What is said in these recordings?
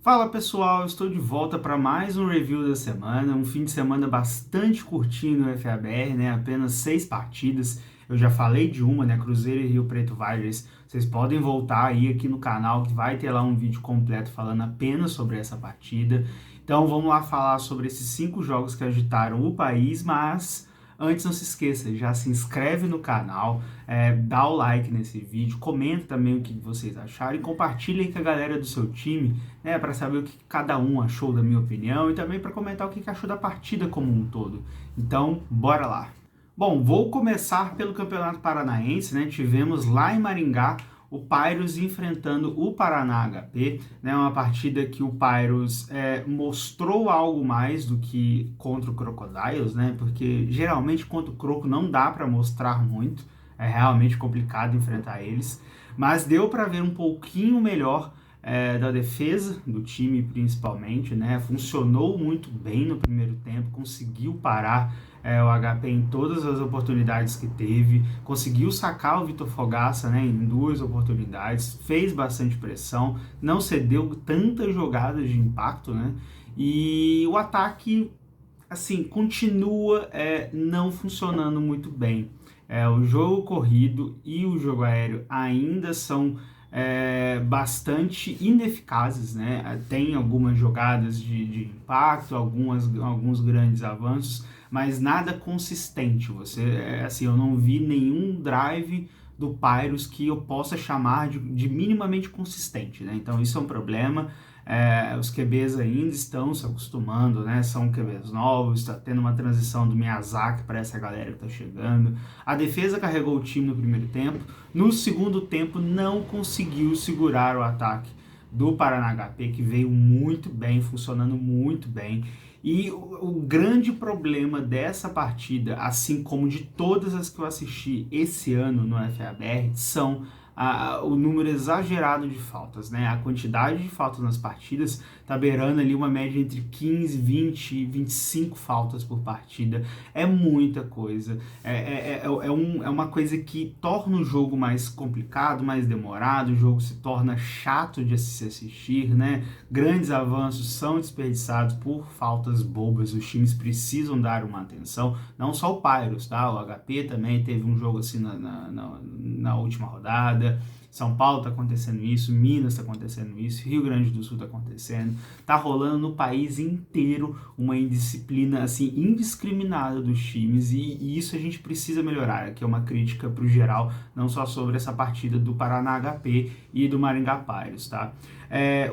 Fala pessoal, eu estou de volta para mais um review da semana, um fim de semana bastante curtinho no FABR, né? Apenas 6 partidas. Eu já falei de uma, né? Cruzeiro e Rio Preto Warriors. Vocês podem voltar aí aqui no canal que vai ter lá um vídeo completo falando apenas sobre essa partida. Então vamos lá falar sobre esses 5 jogos que agitaram o país, mas antes não se esqueça, já se inscreve no canal, dá o like nesse vídeo, comenta também o que vocês acharam e compartilha aí com a galera do seu time, né, para saber o que cada um achou da minha opinião e também para comentar o que achou da partida como um todo. Então, bora lá. Bom, vou começar pelo Campeonato Paranaense, né? Tivemos lá em Maringá o Pyrus enfrentando o Paraná HP, né? Uma partida que o Pyrus mostrou algo mais do que contra o Crocodiles, né? Porque geralmente contra o Croco não dá para mostrar muito, é realmente complicado enfrentar eles, mas deu para ver um pouquinho melhor da defesa do time principalmente, né? Funcionou muito bem no primeiro tempo, conseguiu parar o HP em todas as oportunidades que teve, conseguiu sacar o Vitor Fogaça, né, em 2 oportunidades, fez bastante pressão, não cedeu tantas jogadas de impacto, né? E o ataque, assim, continua não funcionando muito bem. O jogo corrido e o jogo aéreo ainda são bastante ineficazes, né? Tem algumas jogadas de impacto, alguns grandes avanços, mas nada consistente. Assim, eu não vi nenhum drive do Pyrus que eu possa chamar de minimamente consistente, né? Então isso é um problema. Os QBs ainda estão se acostumando, né? São QBs novos, está tendo uma transição do Miyazaki para essa galera que está chegando. A defesa carregou o time no primeiro tempo, no segundo tempo não conseguiu segurar o ataque do Paraná HP, que veio muito bem, funcionando muito bem. E o grande problema dessa partida, assim como de todas as que eu assisti esse ano no FABR, são o número exagerado de faltas, né? A quantidade de faltas nas partidas tá beirando ali uma média entre 15, 20 e 25 faltas por partida. É muita coisa. É uma coisa que torna o jogo mais complicado, mais demorado, o jogo se torna chato de se assistir, né? Grandes avanços são desperdiçados por faltas bobas, os times precisam dar uma atenção, não só o Pyrus, tá? O HP também teve um jogo assim na última rodada. São Paulo tá acontecendo isso, Minas tá acontecendo isso, Rio Grande do Sul tá acontecendo, tá rolando no país inteiro uma indisciplina assim indiscriminada dos times e isso a gente precisa melhorar, que é uma crítica pro geral, não só sobre essa partida do Paraná HP e do Maringá Pyrus, tá?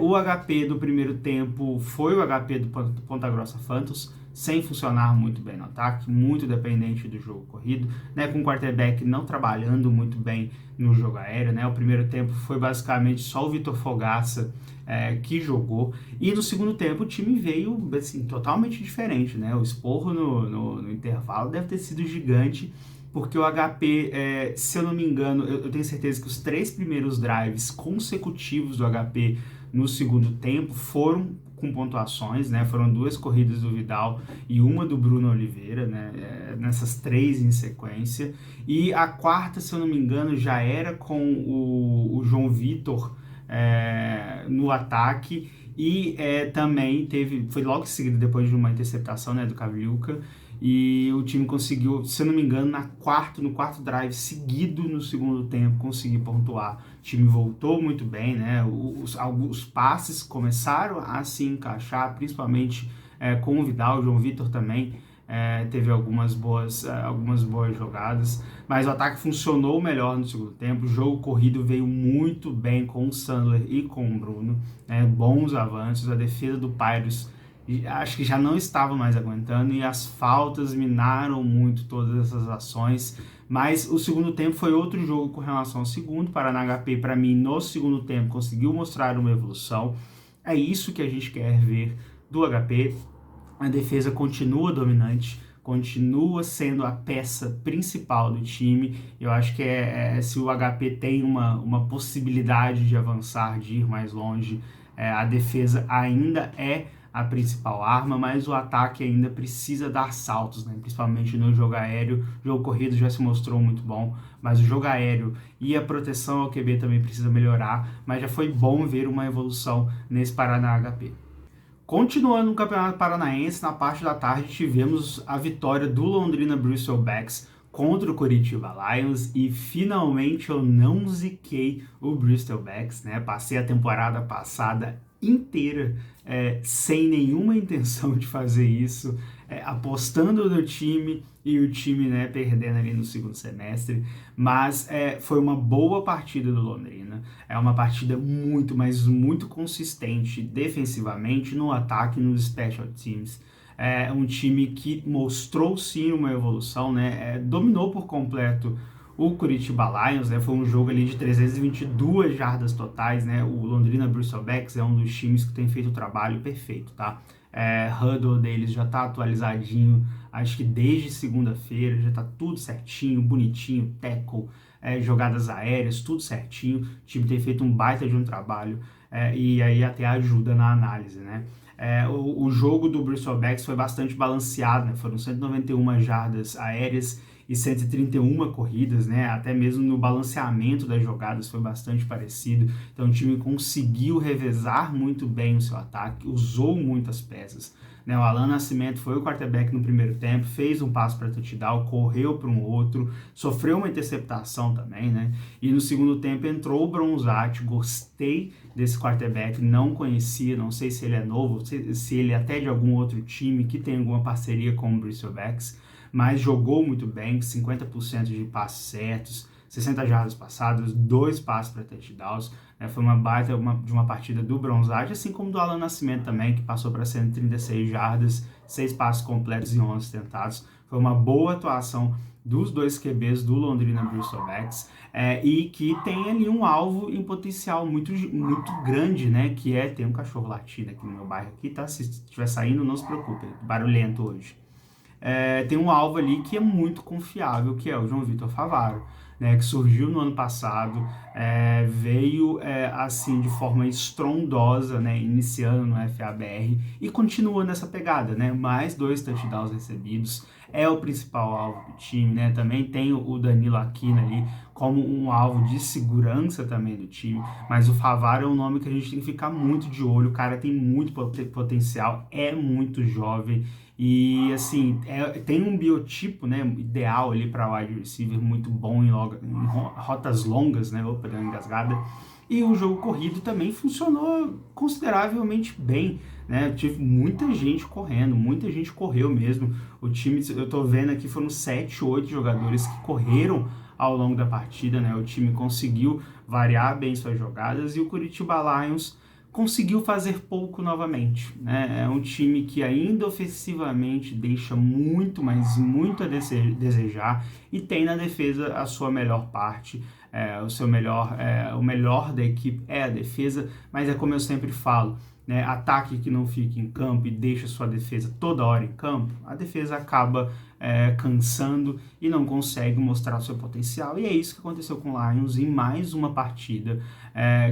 O HP do primeiro tempo foi o HP do Ponta Grossa Phantoms, sem funcionar muito bem no ataque, muito dependente do jogo corrido, né, com o quarterback não trabalhando muito bem no jogo aéreo, né, o primeiro tempo foi basicamente só o Vitor Fogaça que jogou, e no segundo tempo o time veio assim, totalmente diferente, né, o esporro no intervalo deve ter sido gigante, porque o HP, se eu não me engano, eu tenho certeza que os 3 primeiros drives consecutivos do HP no segundo tempo foram com pontuações, né? Foram 2 corridas do Vidal e uma do Bruno Oliveira, né? Nessas 3 em sequência. E a quarta, se eu não me engano, já era com o João Vitor no ataque. E também foi logo em seguida, depois de uma interceptação, né, do Cavriuca, e o time conseguiu, se eu não me engano, no quarto drive seguido no segundo tempo, conseguir pontuar. O time voltou muito bem, né? Os passes começaram a se encaixar, principalmente com o Vidal. O João Vitor também teve algumas boas jogadas, mas o ataque funcionou melhor no segundo tempo. O jogo corrido veio muito bem com o Sandler e com o Bruno, né? Bons avanços. A defesa do Pyrus acho que já não estava mais aguentando e as faltas minaram muito todas essas ações, mas o segundo tempo foi outro jogo com relação ao segundo. Paraná HP, para mim, no segundo tempo conseguiu mostrar uma evolução, é isso que a gente quer ver do HP. A defesa continua dominante, continua sendo a peça principal do time. Eu acho que se o HP tem uma possibilidade de avançar, de ir mais longe, a defesa ainda é a principal arma, mas o ataque ainda precisa dar saltos, né? Principalmente no jogo aéreo. O jogo corrido já se mostrou muito bom, mas o jogo aéreo e a proteção ao QB também precisa melhorar, mas já foi bom ver uma evolução nesse Paraná HP. Continuando no Campeonato Paranaense, na parte da tarde tivemos a vitória do Londrina Bristolbacks contra o Curitiba Lions e finalmente eu não ziquei o Bristolbacks, né? Passei a temporada passada inteira sem nenhuma intenção de fazer isso, apostando no time e o time, né, perdendo ali no segundo semestre, mas foi uma boa partida do Londrina, é uma partida muito, mas muito consistente defensivamente, no ataque e nos special teams. É um time que mostrou sim uma evolução, né, dominou por completo o Curitiba Lions, né, foi um jogo ali de 322 jardas totais, né, o Londrina Bristolbacks é um dos times que tem feito o trabalho perfeito, tá? Huddle deles já tá atualizadinho, acho que desde segunda-feira, já tá tudo certinho, bonitinho, tackle, jogadas aéreas, tudo certinho, o time tem feito um baita de um trabalho, e aí até ajuda na análise, né? O jogo do Bristolbacks foi bastante balanceado, né? Foram 191 jardas aéreas e 131 corridas, né? Até mesmo no balanceamento das jogadas foi bastante parecido. Então o time conseguiu revezar muito bem o seu ataque, usou muitas peças, né? O Alan Nascimento foi o quarterback no primeiro tempo, fez um passo para touchdown, correu para um outro, sofreu uma interceptação também, né? E no segundo tempo entrou o Bronzatti, gostei desse quarterback, não conhecia, não sei se ele é novo, se ele é até de algum outro time que tem alguma parceria com o Bristolbacks, mas jogou muito bem, 50% de passes certos, 60 jardas passadas, 2 passes para touchdowns, né? Foi uma baita de uma partida do Bronzage, assim como do Alan Nascimento também, que passou para 136 jardas, 6 passes completos e 11 tentados. Foi uma boa atuação dos dois QBs do Londrina Bristolbacks, e que tem ali um alvo em potencial muito, muito grande, né? Que tem um cachorro latindo aqui no meu bairro, aqui, tá? Se estiver saindo, não se preocupe, barulhento hoje. Tem um alvo ali que é muito confiável, que é o João Vitor Favaro, né, que surgiu no ano passado, veio assim de forma estrondosa, né, iniciando no FABR e continua nessa pegada, né, mais 2 touchdowns recebidos, é o principal alvo do time, né, também tem o Danilo Aquino ali como um alvo de segurança também do time, mas o Favaro é um nome que a gente tem que ficar muito de olho, o cara tem muito potencial, é muito jovem, e assim, tem um biotipo, né, ideal ali para wide receiver, muito bom em rotas longas, né? Opa, deu uma engasgada. E o jogo corrido também funcionou consideravelmente bem, né? Tive muita gente correndo, muita gente correu mesmo. O time, eu tô vendo aqui, foram 7, 8 jogadores que correram ao longo da partida, né? O time conseguiu variar bem suas jogadas e o Curitiba Lions conseguiu fazer pouco novamente, né? É um time que ainda ofensivamente deixa muito, mas muito a desejar e tem na defesa a sua melhor parte, o melhor da equipe é a defesa, mas é como eu sempre falo, né? Ataque que não fica em campo e deixa sua defesa toda hora em campo, a defesa acaba cansando e não consegue mostrar o seu potencial, e é isso que aconteceu com o Lions em mais uma partida,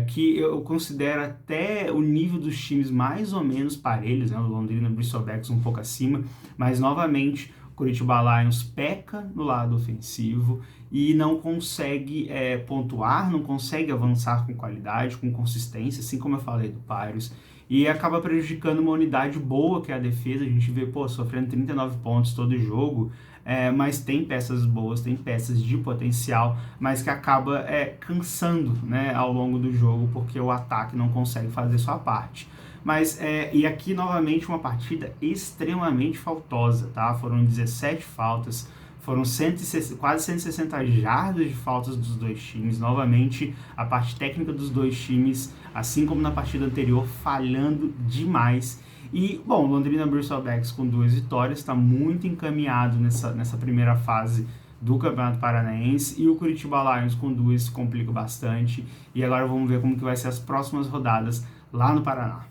que eu considero até o nível dos times mais ou menos parelhos, né? O Londrina Bristolbacks um pouco acima, mas novamente o Curitiba Lions peca no lado ofensivo e não consegue pontuar, não consegue avançar com qualidade, com consistência, assim como eu falei do Pirates, e acaba prejudicando uma unidade boa que é a defesa. A gente vê, sofrendo 39 pontos todo jogo, mas tem peças boas, tem peças de potencial, mas que acaba cansando, né, ao longo do jogo, porque o ataque não consegue fazer sua parte. Mas, e aqui novamente uma partida extremamente faltosa, tá? Foram 17 faltas, foram quase 160 jardas de faltas dos dois times. Novamente, a parte técnica dos dois times, assim como na partida anterior, falhando demais. E, bom, Londrina Bristolbacks com 2 vitórias, está muito encaminhado nessa primeira fase do Campeonato Paranaense, e o Curitiba Lions com 2 complica bastante. E agora vamos ver como que vai ser as próximas rodadas lá no Paraná.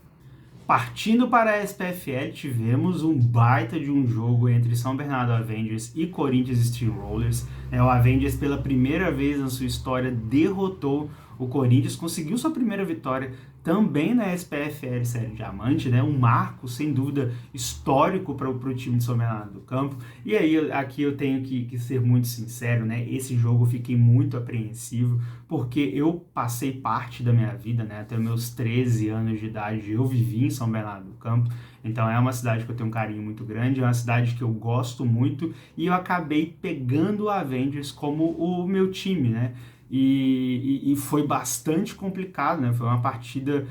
Partindo para a SPFL, tivemos um baita de um jogo entre São Bernardo Avengers e Corinthians Steamrollers. O Avengers, pela primeira vez na sua história, derrotou o Corinthians, conseguiu sua primeira vitória também na SPFL Série Diamante, né? Um marco, sem dúvida, histórico para o time de São Bernardo do Campo. E aí, aqui eu tenho que ser muito sincero, né? Esse jogo eu fiquei muito apreensivo, porque eu passei parte da minha vida, né? Até meus 13 anos de idade, eu vivi em São Bernardo do Campo. Então é uma cidade que eu tenho um carinho muito grande, é uma cidade que eu gosto muito, e eu acabei pegando o Avengers como o meu time, né? E foi bastante complicado, né? Foi uma partida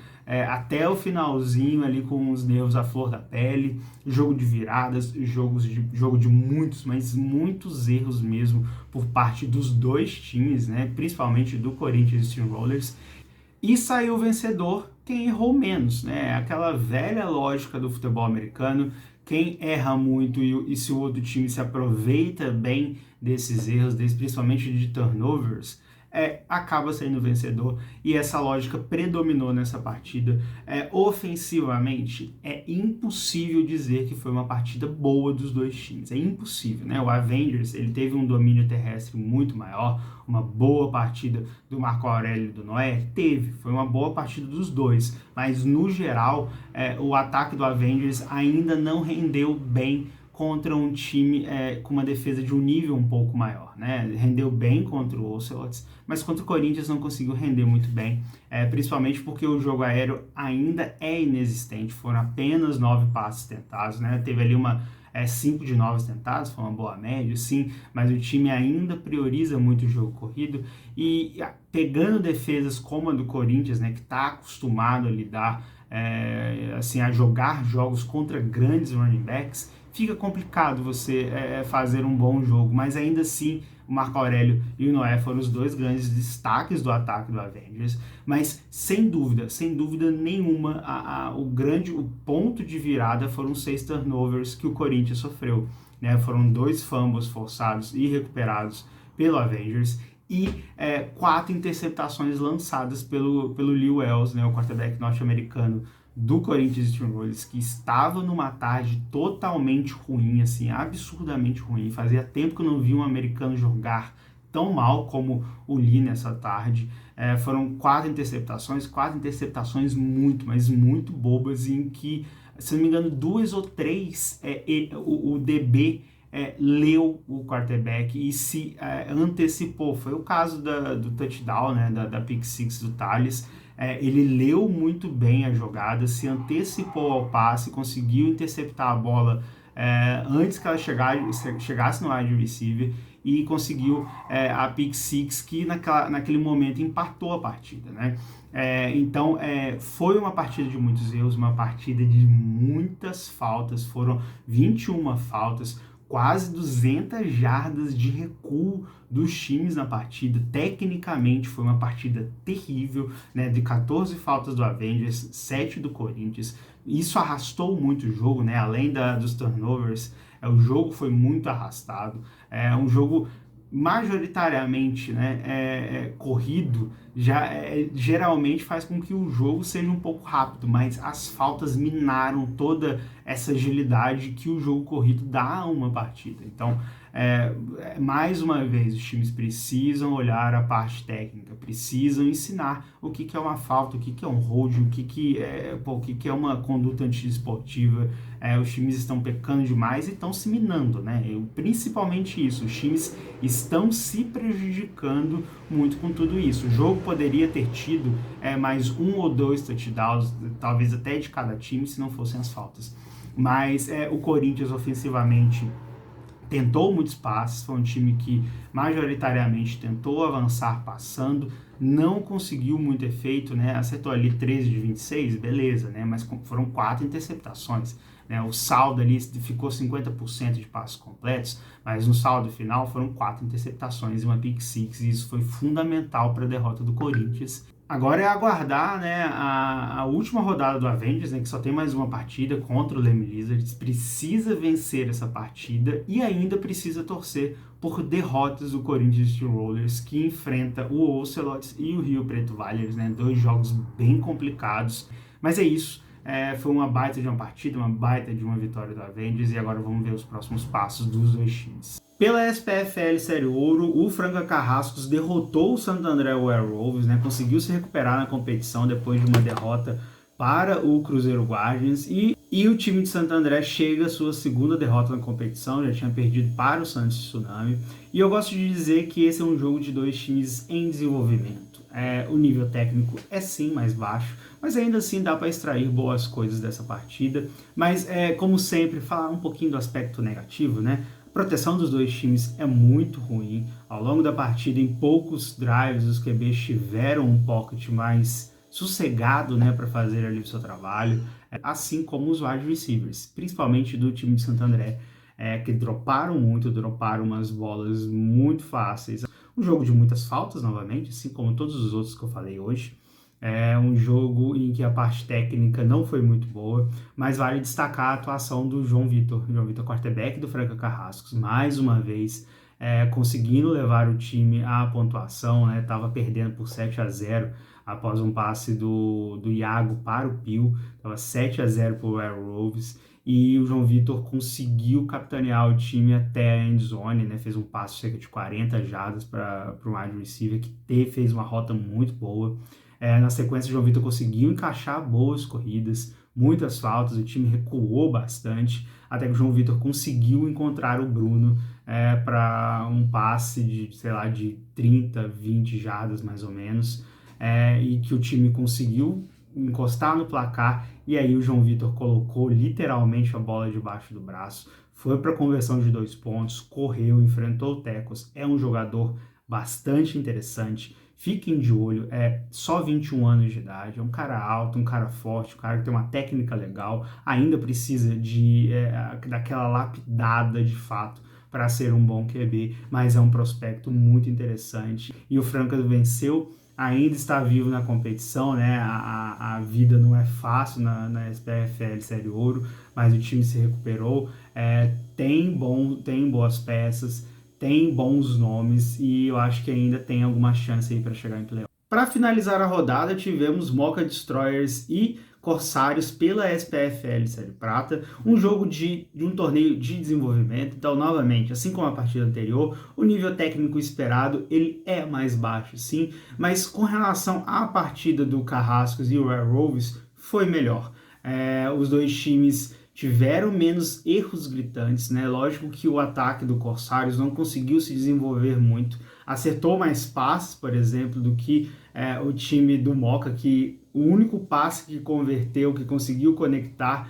até o finalzinho ali com os nervos à flor da pele, jogo de viradas, jogo de muitos, mas muitos erros mesmo por parte dos dois times, né? Principalmente do Corinthians Steamrollers. E saiu vencedor quem errou menos, né? Aquela velha lógica do futebol americano, quem erra muito e se o outro time se aproveita bem desses erros, principalmente de turnovers, acaba sendo vencedor, e essa lógica predominou nessa partida. Ofensivamente, é impossível dizer que foi uma partida boa dos dois times, é impossível, né? O Avengers, ele teve um domínio terrestre muito maior, uma boa partida do Marco Aurélio e do Noé? Foi uma boa partida dos dois, mas no geral, o ataque do Avengers ainda não rendeu bem contra um time com uma defesa de um nível um pouco maior, né? Rendeu bem contra o Ocelots, mas contra o Corinthians não conseguiu render muito bem, principalmente porque o jogo aéreo ainda é inexistente, foram apenas 9 passes tentados, né? Teve ali 5 de 9 tentados, foi uma boa média, sim, mas o time ainda prioriza muito o jogo corrido, e pegando defesas como a do Corinthians, né, que está acostumado a lidar, assim, a jogar jogos contra grandes running backs, fica complicado você fazer um bom jogo, mas ainda assim o Marco Aurélio e o Noé foram os dois grandes destaques do ataque do Avengers, mas sem dúvida nenhuma, o ponto de virada foram 6 turnovers que o Corinthians sofreu, né? Foram 2 fumbles forçados e recuperados pelo Avengers, e 4 interceptações lançadas pelo Lil Wells, né, o quarterback norte-americano do Corinthians Steamrollers, que estava numa tarde totalmente ruim, assim, absurdamente ruim. Fazia tempo que eu não vi um americano jogar tão mal como o Lee nessa tarde. Foram 4 interceptações muito, mas muito bobas, em que, se não me engano, 2 ou 3 o DB leu o quarterback e se antecipou. Foi o caso do touchdown, né, da pick six do Thales. Ele leu muito bem a jogada, se antecipou ao passe, conseguiu interceptar a bola antes que ela chegasse no wide receiver, e conseguiu a pick six, que naquele momento empatou a partida, né? Então foi uma partida de muitos erros, uma partida de muitas faltas, foram 21 faltas, quase 200 jardas de recuo dos times na partida. Tecnicamente foi uma partida terrível, né? De 14 faltas do Avengers, 7 do Corinthians. Isso arrastou muito o jogo, né? Além dos turnovers, o jogo foi muito arrastado. É um jogo majoritariamente, né, corrido, geralmente faz com que o jogo seja um pouco rápido, mas as faltas minaram toda essa agilidade que o jogo corrido dá a uma partida. Então, mais uma vez, os times precisam olhar a parte técnica, precisam ensinar o que é uma falta, o que é um hold, o que é uma conduta antiesportiva. Os times estão pecando demais e estão se minando, né? Principalmente isso, os times estão se prejudicando muito com tudo isso. O jogo poderia ter tido mais 1 ou 2 touchdowns, talvez até de cada time, se não fossem as faltas. Mas o Corinthians ofensivamente tentou muitos passes, foi um time que majoritariamente tentou avançar passando, não conseguiu muito efeito, né? Acertou ali 13 de 26, beleza, né? Mas foram 4 interceptações, né? O saldo ali ficou 50% de passes completos, mas no saldo final foram 4 interceptações e uma pick six, e isso foi fundamental para a derrota do Corinthians. Agora é aguardar, né, a última rodada do Avengers, né, que só tem mais uma partida contra o Leme Lizards. Precisa vencer essa partida e ainda precisa torcer por derrotas do Corinthians Steamrollers, que enfrenta o Ocelots e o Rio Preto Valhers, né, 2 jogos bem complicados. Mas é isso, foi uma baita de uma partida, uma baita de uma vitória do Avengers, e agora vamos ver os próximos passos dos dois times. Pela SPFL Série Ouro, o Franca Carrascos derrotou o Santo André Werewolves, né? Conseguiu se recuperar na competição depois de uma derrota para o Cruzeiro Guardians e o time de Santo André chega à sua segunda derrota na competição, já tinha perdido para o Santos Tsunami. E eu gosto de dizer que esse é um jogo de dois times em desenvolvimento. O nível técnico é sim mais baixo, mas ainda assim dá para extrair boas coisas dessa partida. Mas, como sempre, falar um pouquinho do aspecto negativo, né? A proteção dos dois times é muito ruim. Ao longo da partida, em poucos drives, os QBs tiveram um pocket mais sossegado, né, para fazer ali o seu trabalho, assim como os wide receivers, principalmente do time de Santo André, que droparam umas bolas muito fáceis. Um jogo de muitas faltas, novamente, assim como todos os outros que eu falei hoje. É um jogo em que a parte técnica não foi muito boa, mas vale destacar a atuação do João Vitor quarterback do Franca Carrascos, mais uma vez, conseguindo levar o time à pontuação, né? Tava perdendo por 7-0 após um passe do Iago para o Pio, estava 7-0 para o Werewolves, e o João Vitor conseguiu capitanear o time até a endzone, né? Fez um passe de cerca de 40 jardas para o wide receiver, que fez uma rota muito boa. Na sequência, o João Vitor conseguiu encaixar boas corridas, muitas faltas, o time recuou bastante, até que o João Vitor conseguiu encontrar o Bruno para um passe de, sei lá, de 30, 20 jardas mais ou menos, e que o time conseguiu encostar no placar, e aí o João Vitor colocou literalmente a bola debaixo do braço, foi para a conversão de 2 pontos, correu, enfrentou o Tecos, é um jogador bastante interessante. Fiquem de olho, só 21 anos de idade, é um cara alto, um cara forte, um cara que tem uma técnica legal, ainda precisa daquela lapidada de fato para ser um bom QB, mas é um prospecto muito interessante. E o Franca venceu, ainda está vivo na competição, né? A vida não é fácil na SPFL Série Ouro, mas o time se recuperou, tem boas peças, tem bons nomes e eu acho que ainda tem alguma chance aí para chegar em playoff. Para finalizar a rodada, tivemos Mocha Destroyers e Corsários pela SPFL Série Prata, um jogo de um torneio de desenvolvimento. Então, novamente, assim como a partida anterior, o nível técnico esperado ele é mais baixo, sim, mas com relação à partida do Carrascos e o Werewolves, foi melhor. Os dois times tiveram menos erros gritantes, né? Lógico que o ataque do Corsários não conseguiu se desenvolver muito, acertou mais passes, por exemplo, do que o time do Mocha, que o único passe que converteu, que conseguiu conectar,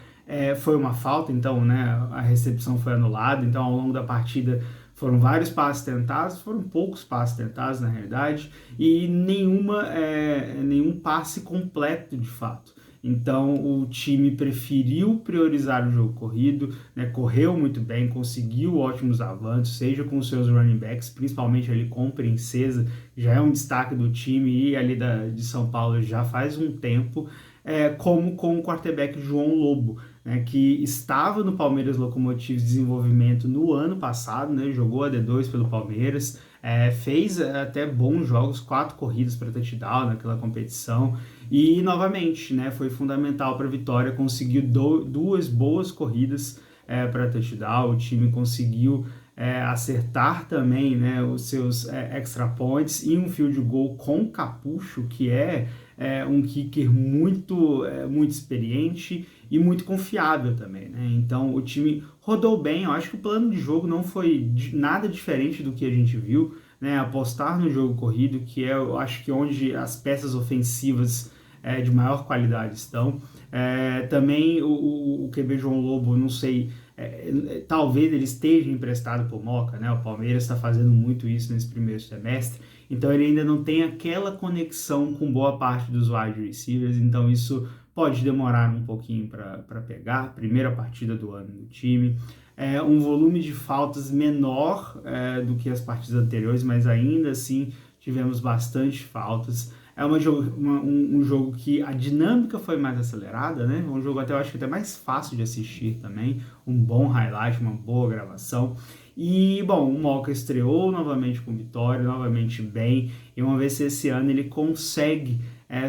foi uma falta, então, né, a recepção foi anulada, então ao longo da partida foram vários passes tentados, foram poucos passes tentados na realidade, e nenhum passe completo de fato. Então o time preferiu priorizar o jogo corrido, né, correu muito bem, conseguiu ótimos avanços, seja com os seus running backs, principalmente ali com o Princesa, já é um destaque do time e ali de São Paulo já faz um tempo, como com o quarterback João Lobo, né, que estava no Palmeiras Locomotives de Desenvolvimento no ano passado, né, jogou a D2 pelo Palmeiras, fez até bons jogos, 4 corridas para touchdown naquela competição, e novamente, né, foi fundamental para a vitória, conseguiu 2 boas corridas para touchdown, o time conseguiu acertar também, né, os seus extra points e um field goal com Capucho, que um kicker muito experiente e muito confiável também, né? Então o time rodou bem, eu acho que o plano de jogo não foi nada diferente do que a gente viu, né? Apostar no jogo corrido, que eu acho que onde as peças ofensivas de maior qualidade estão. Também o QB João Lobo, não sei, talvez ele esteja emprestado por Mocha, né? O Palmeiras está fazendo muito isso nesse primeiro semestre, então ele ainda não tem aquela conexão com boa parte dos wide receivers, então isso pode demorar um pouquinho para pegar. Primeira partida do ano do time. Um volume de faltas menor do que as partidas anteriores, mas ainda assim tivemos bastante faltas. Um jogo que a dinâmica foi mais acelerada, né? Um jogo eu acho que até mais fácil de assistir também, um bom highlight, uma boa gravação. E, bom, o Mocha estreou novamente com vitória, novamente bem, e vamos ver se esse ano ele consegue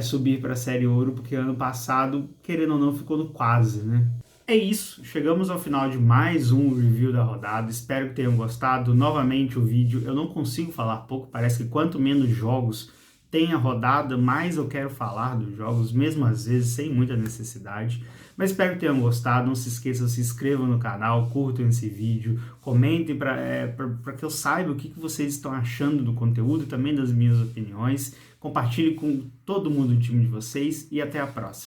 subir para a Série Ouro, porque ano passado, querendo ou não, ficou no quase, né? É isso, chegamos ao final de mais um review da rodada, espero que tenham gostado. Novamente o vídeo, eu não consigo falar pouco, parece que quanto menos jogos tem a rodada, mais eu quero falar dos jogos, mesmo às vezes sem muita necessidade. Mas espero que tenham gostado, não se esqueçam, se inscrevam no canal, curtam esse vídeo, comentem para que eu saiba o que vocês estão achando do conteúdo e também das minhas opiniões. Compartilhe com todo mundo do time de vocês e até a próxima.